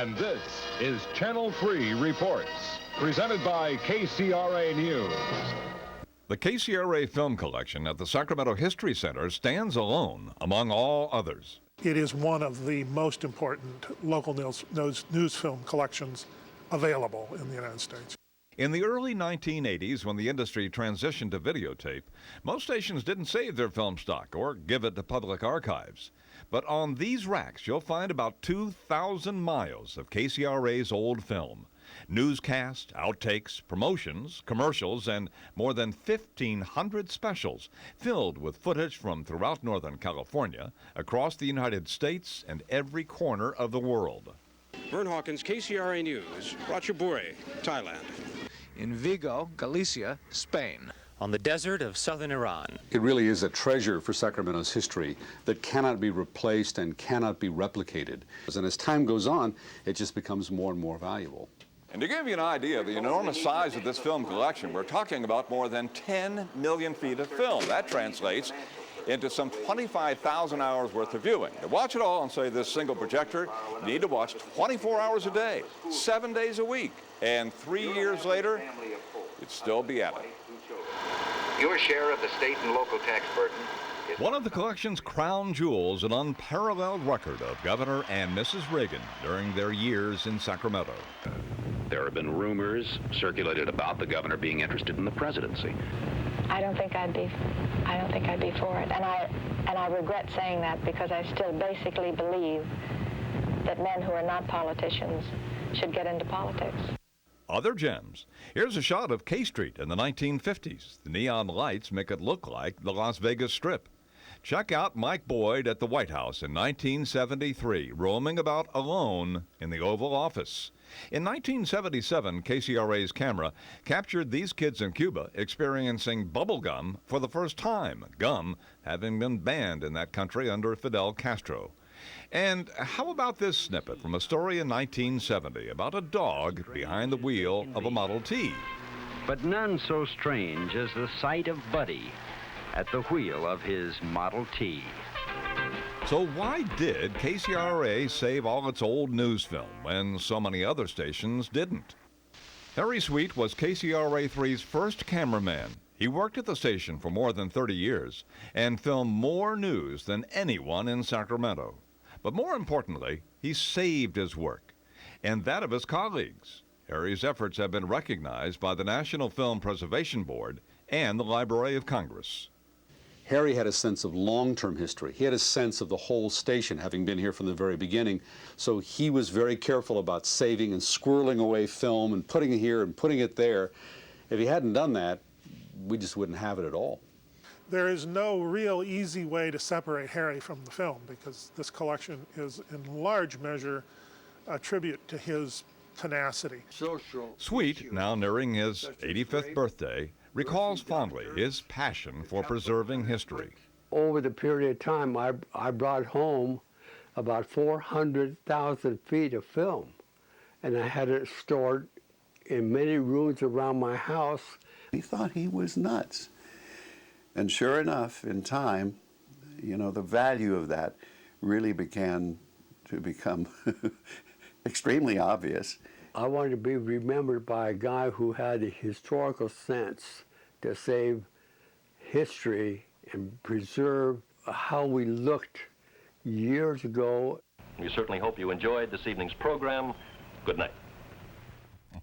And this is Channel 3 Reports, presented by KCRA News. The KCRA film collection at the Sacramento History Center stands alone among all others. It is one of the most important local news film collections available in the United States. In the early 1980s, when the industry transitioned to videotape, most stations didn't save their film stock or give it to public archives. But on these racks, you'll find about 2,000 miles of KCRA's old film. Newscasts, outtakes, promotions, commercials, and more than 1,500 specials filled with footage from throughout Northern California, across the United States, and every corner of the world. Vern Hawkins, KCRA News, Ratchaburi, Thailand. In Vigo, Galicia, Spain. On the desert of southern Iran. It really is a treasure for Sacramento's history that cannot be replaced and cannot be replicated. And as time goes on, it just becomes more and more valuable. And to give you an idea of the enormous size of this film collection, we're talking about more than 10 million feet of film. That translates into some 25,000 hours worth of viewing. To watch it all on, say, this single projector, you need to watch 24 hours a day, 7 days a week. And 3 years later, you'd still be at it. Your share of the state and local tax burden is one of the collection's crown jewels, an unparalleled record of Governor and Mrs. Reagan during their years in Sacramento. There have been rumors circulated about the governor being interested in the presidency. I don't think I'd be for it, and I regret saying that because I still basically believe that men who are not politicians should get into politics. Other gems. Here's a shot of K Street in the 1950s. The neon lights make it look like the Las Vegas Strip. Check out Mike Boyd at the White House in 1973, roaming about alone in the Oval Office. In 1977, KCRA's camera captured these kids in Cuba experiencing bubble gum for the first time, gum having been banned in that country under Fidel Castro. And how about this snippet from a story in 1970 about a dog behind the wheel of a Model T? But none so strange as the sight of Buddy at the wheel of his Model T. So why did KCRA save all its old news film when so many other stations didn't? Harry Sweet was KCRA3's first cameraman. He worked at the station for more than 30 years and filmed more news than anyone in Sacramento. But more importantly, he saved his work and that of his colleagues. Harry's efforts have been recognized by the National Film Preservation Board and the Library of Congress. Harry had a sense of long-term history. He had a sense of the whole station, having been here from the very beginning. So he was very careful about saving and squirreling away film and putting it here and putting it there. If he hadn't done that, we just wouldn't have it at all. There is no real easy way to separate Harry from the film because this collection is in large measure a tribute to his tenacity. Sweet, now nearing his 85th birthday, recalls fondly his passion for preserving history. Over the period of time, I brought home about 400,000 feet of film, and I had it stored in many rooms around my house. He thought he was nuts. And sure enough, in time, you know, the value of that really began to become extremely obvious. I wanted to be remembered by a guy who had a historical sense to save history and preserve how we looked years ago. We certainly hope you enjoyed this evening's program. Good night.